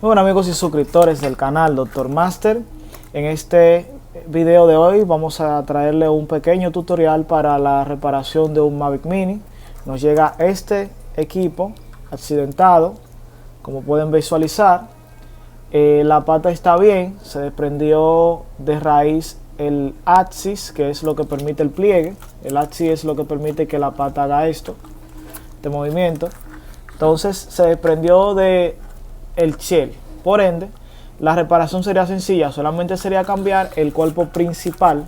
Muy bien, amigos y suscriptores del canal Dr. Master. En este video de hoy vamos a traerle un pequeño tutorial para la reparación de un Mavic Mini. Nos llega este equipo accidentado, como pueden visualizar. La pata está bien, se desprendió de raíz el axis, que es lo que permite el pliegue. El axis es lo que permite que la pata haga este movimiento. Entonces se desprendió de el shell. Por ende, la reparación sería sencilla, solamente sería cambiar el cuerpo principal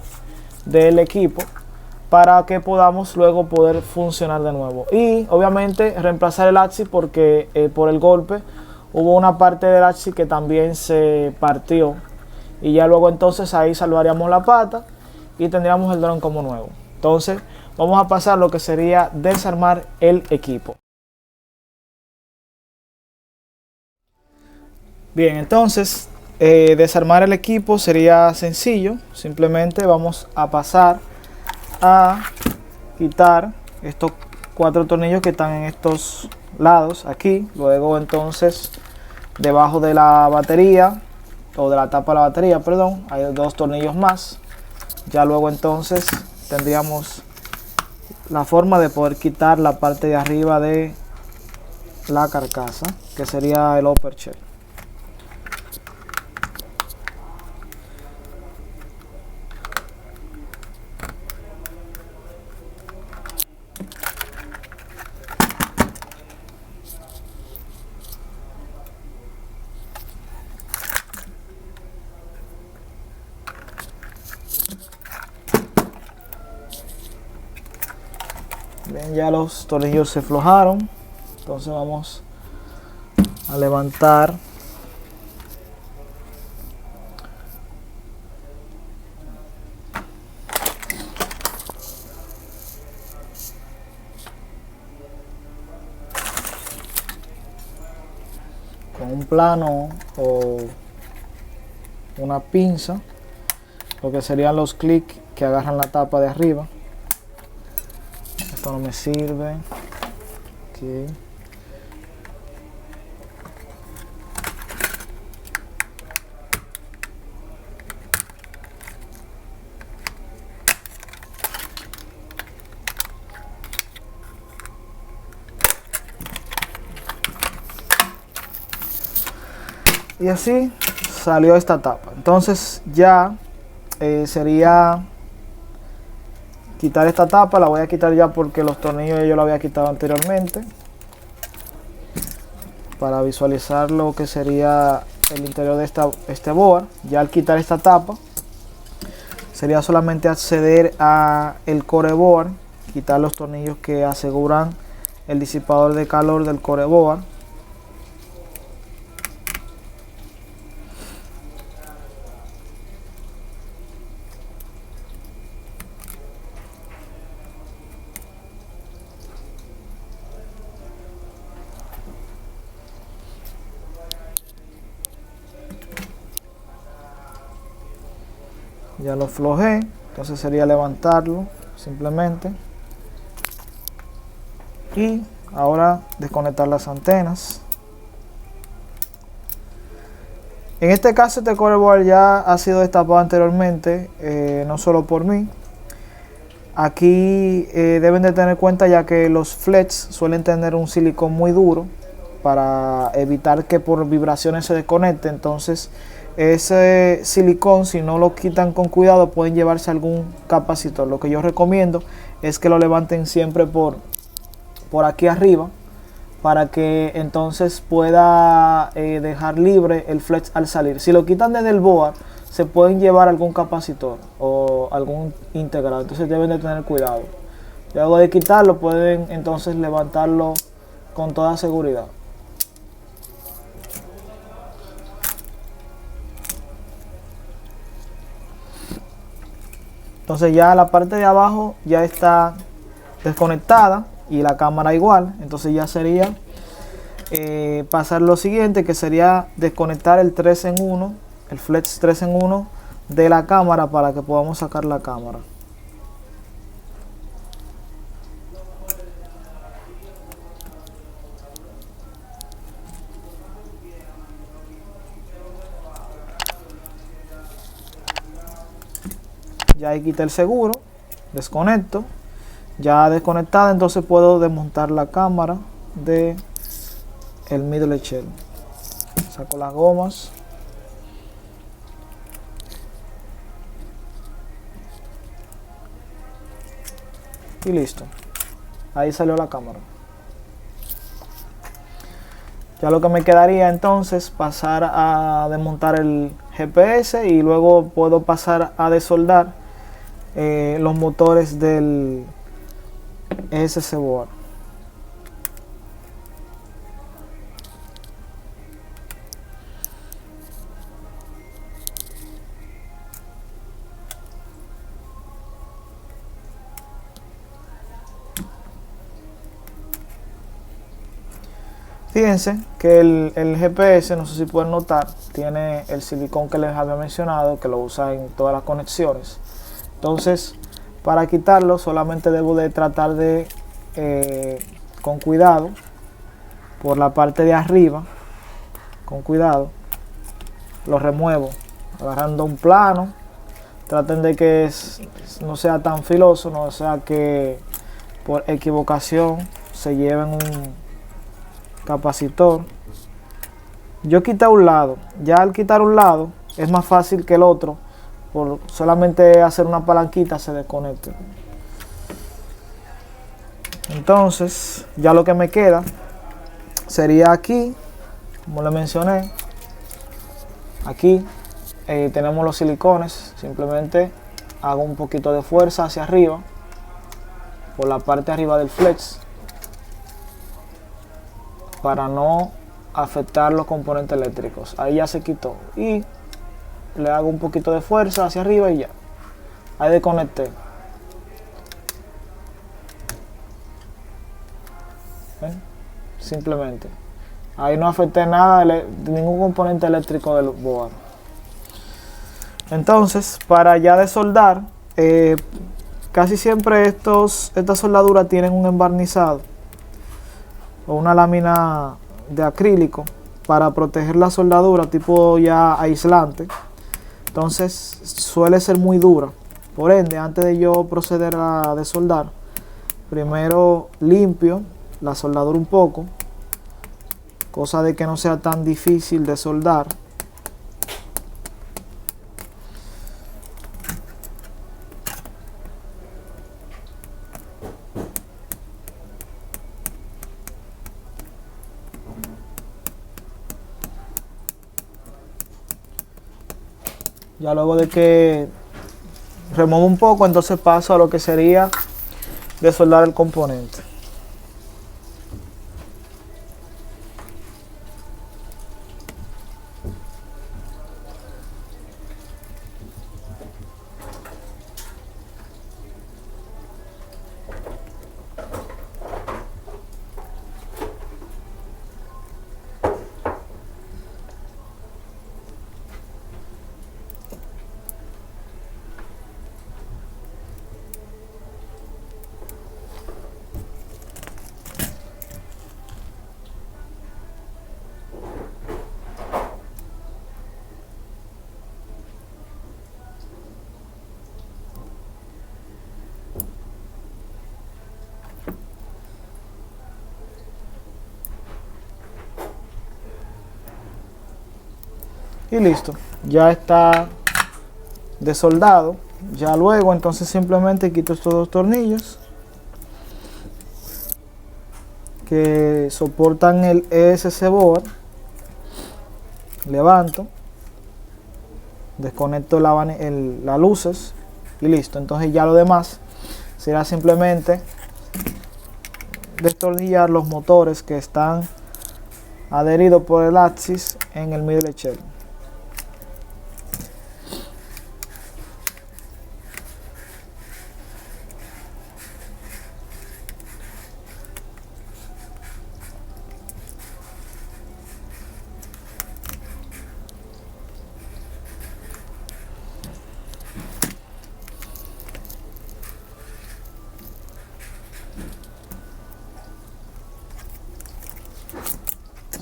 del equipo para que podamos luego poder funcionar de nuevo. Y obviamente reemplazar el axis porque por el golpe hubo una parte del axis que también se partió. Y ya luego entonces ahí salvaríamos la pata y tendríamos el dron como nuevo. Entonces vamos a pasar lo que sería desarmar el equipo. Bien, entonces desarmar el equipo sería sencillo. Simplemente vamos a pasar a quitar estos 4 tornillos que están en estos lados aquí. Luego entonces debajo de la batería o de la tapa de la batería, perdón, hay 2 tornillos más. Ya luego entonces tendríamos la forma de poder quitar la parte de arriba de la carcasa, que sería el upper shell. Bien, ya los tornillos se aflojaron, entonces vamos a levantar con un plano o una pinza lo que serían los clics que agarran la tapa de arriba. Esto no me sirve. Okay. Y así salió esta tapa. Entonces ya sería quitar esta tapa. La voy a quitar ya porque los tornillos yo lo había quitado anteriormente, para visualizar lo que sería el interior de este board. Ya al quitar esta tapa sería solamente acceder a el core board, quitar los tornillos que aseguran el disipador de calor del core board. Ya lo aflojé, entonces sería levantarlo simplemente y ahora desconectar las antenas. En este caso este core board ya ha sido destapado anteriormente, no solo por mí. Aquí deben de tener cuenta ya que los flex suelen tener un silicón muy duro para evitar que por vibraciones se desconecte. Entonces ese silicón, si no lo quitan con cuidado, pueden llevarse algún capacitor. Lo que yo recomiendo es que lo levanten siempre por aquí arriba, para que entonces pueda dejar libre el flex al salir. Si lo quitan desde el board, se pueden llevar algún capacitor o algún integrado, entonces deben de tener cuidado. Luego de quitarlo pueden entonces levantarlo con toda seguridad. Entonces ya la parte de abajo ya está desconectada y la cámara igual. Entonces ya sería pasar lo siguiente, que sería desconectar el 3 en 1, el flex 3 en 1 de la cámara para que podamos sacar la cámara. ya ahí quité el seguro, desconecto. Ya desconectada, entonces puedo desmontar la cámara de el middle shell. Saco las gomas. Y listo. Ahí salió la cámara. Ya lo que me quedaría entonces pasar a desmontar el GPS y luego puedo pasar a desoldar los motores del ESC board. Fíjense que el GPS, no sé si pueden notar, tiene el silicón que les había mencionado, que lo usa en todas las conexiones. Entonces, para quitarlo solamente debo de tratar de, con cuidado, por la parte de arriba, con cuidado, lo remuevo, agarrando un plano. Traten de que no sea tan filoso, no sea que por equivocación se lleven un capacitor. Yo quité un lado, ya al quitar un lado es más fácil que el otro, por solamente hacer una palanquita se desconecte. Entonces ya lo que me queda sería aquí, como le mencioné, aquí tenemos los silicones. Simplemente hago un poquito de fuerza hacia arriba por la parte de arriba del flex para no afectar los componentes eléctricos. Ahí ya se quitó y le hago un poquito de fuerza hacia arriba y ya, ahí desconecté. ¿Ven? Simplemente ahí no afecté nada de ningún componente eléctrico del board. Entonces, para ya desoldar, casi siempre estas soldaduras tienen un embarnizado o una lámina de acrílico para proteger la soldadura, tipo ya aislante. Entonces suele ser muy dura. Por ende, antes de yo proceder a desoldar, primero limpio la soldadura un poco, cosa de que no sea tan difícil de soldar. Ya luego de que remuevo un poco, entonces paso a lo que sería desoldar el componente. Y listo, ya está desoldado. Ya luego entonces simplemente quito estos dos tornillos que soportan el ESC board, levanto, desconecto las luces y listo. Entonces ya lo demás será simplemente destornillar los motores que están adheridos por el axis en el middle shell.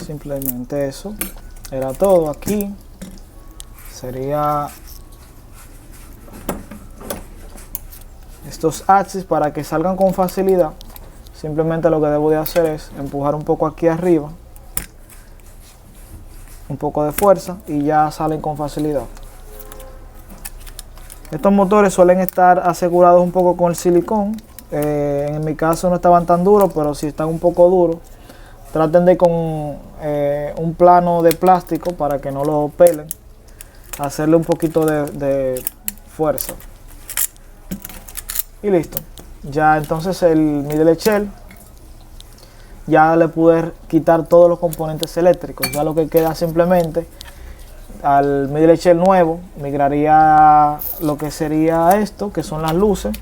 Simplemente eso era todo. Aquí sería estos axis para que salgan con facilidad. Simplemente lo que debo de hacer es empujar un poco aquí arriba, un poco de fuerza, y ya salen con facilidad. Estos motores suelen estar asegurados un poco con el silicón. En mi caso no estaban tan duros, pero si están un poco duros, traten de con un plano de plástico para que no lo pelen, hacerle un poquito de fuerza. Y listo. Ya entonces el middle shell ya le pude quitar todos los componentes eléctricos. Ya lo que queda simplemente al middle shell nuevo migraría lo que sería esto, que son las luces,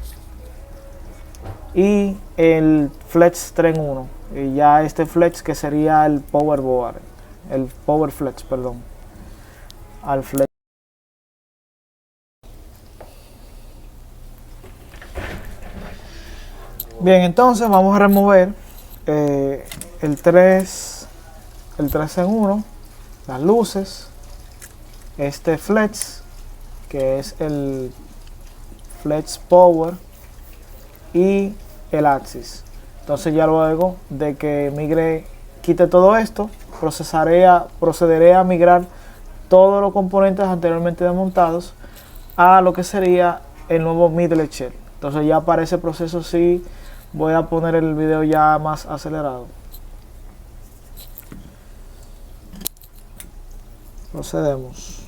y el flex tren 1, y ya este flex que sería el power board, el power flex, perdón, al flex. Bien, entonces vamos a remover el 3 en 1, las luces, este flex que es el flex power y el axis. Entonces ya luego de que quite todo esto, procederé a migrar todos los componentes anteriormente desmontados a lo que sería el nuevo middle shell. Entonces ya para ese proceso sí voy a poner el video ya más acelerado. Procedemos.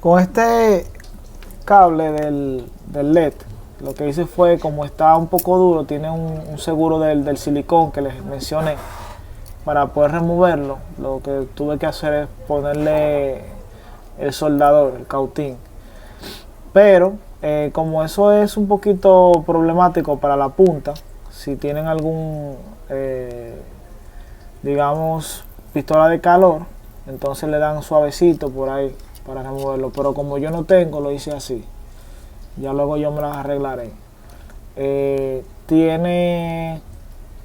Con este cable del LED, lo que hice fue, como está un poco duro, tiene un seguro del silicón que les mencioné. Para poder removerlo, lo que tuve que hacer es ponerle el soldador, el cautín. Pero como eso es un poquito problemático para la punta, si tienen algún, digamos, pistola de calor, entonces le dan suavecito por ahí para removerlo. Pero como yo no tengo, lo hice así. Ya luego yo me las arreglaré. Tiene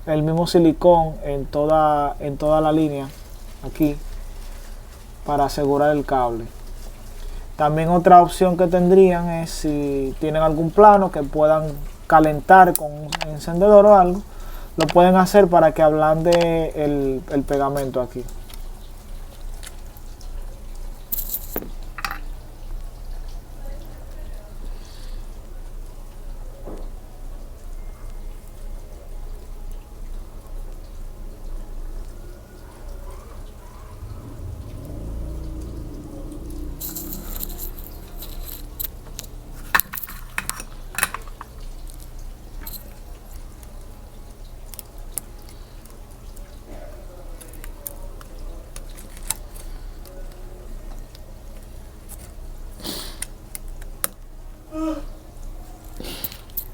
el mismo silicón en toda la línea aquí para asegurar el cable. También otra opción que tendrían es, si tienen algún plano que puedan calentar con un encendedor o algo, lo pueden hacer para que ablande el pegamento aquí.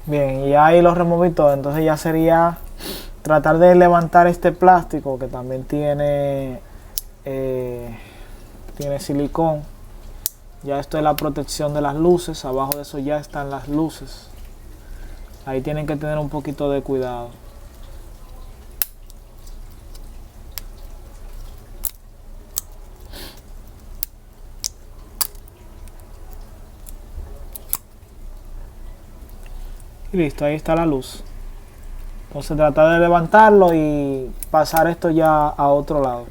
Bien, y ahí lo removí todo, entonces ya sería tratar de levantar este plástico que también tiene silicón. Ya esto es la protección de las luces, abajo de eso ya están las luces. Ahí tienen que tener un poquito de cuidado. Y listo, ahí está la luz. Entonces tratar de levantarlo y pasar esto ya a otro lado.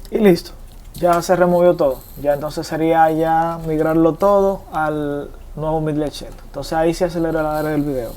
Y listo, ya se removió todo. Ya entonces sería ya migrarlo todo al nuevo Midlet Shell. Entonces ahí se acelera el video.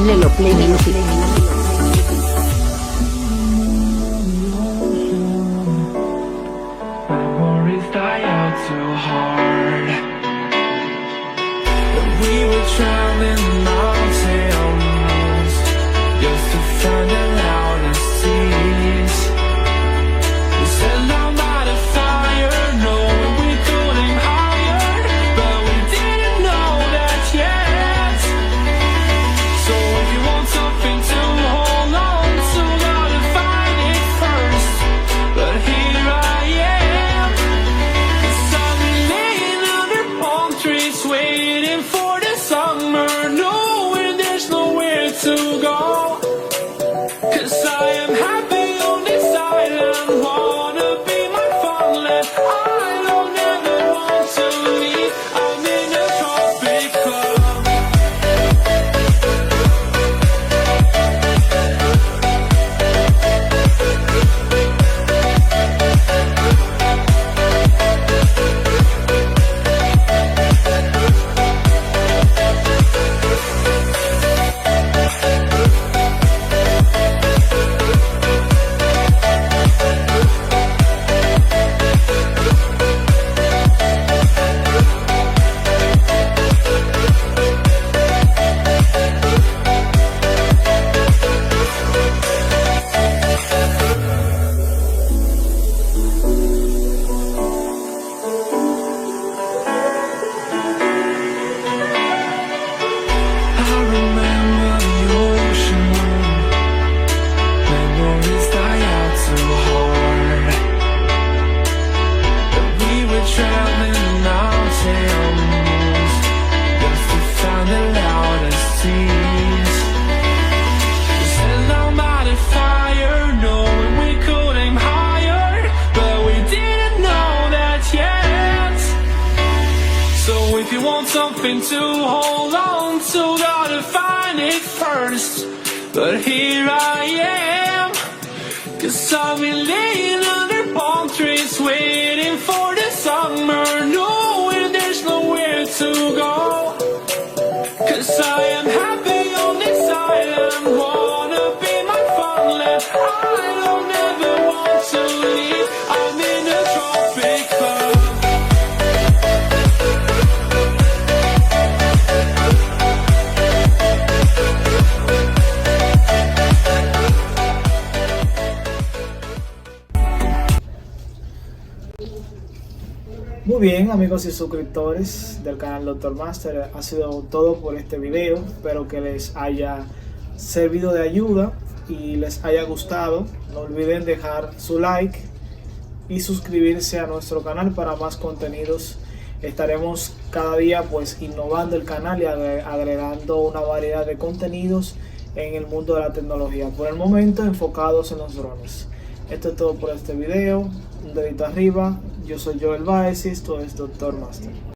Lelo Play Music. My worries die out too hard. When we were traveling mountains just to find the loudest seas. We set down by the fire, knowing we couldn't higher, but we didn't know that yet. So if you want something to hold on to, gotta find it first. But here I am, suddenly laying under palm trees, waiting for the summer, knowing there's nowhere to go. 'Cause I am happy on this island, wanna be my farmland. I don't ever want to leave, I'm in a tropic club. So if you want something to hold on to, gotta find it first. But here I am, 'cause I've been laying under palm trees, waiting for the summer, knowing there's nowhere to go. 'Cause I am happy on this island, wanna be my farmland. I don't ever want to leave, I'm in a tropic club. Muy bien, amigos y suscriptores del canal Dr. Master, ha sido todo por este video. Espero que les haya servido de ayuda y les haya gustado. No olviden dejar su like y suscribirse a nuestro canal para más contenidos. Estaremos cada día pues innovando el canal y agregando una variedad de contenidos en el mundo de la tecnología. Por el momento enfocados en los drones. Esto es todo por este video. Un dedito arriba. Yo soy Joel Baez y esto es Dr. Master.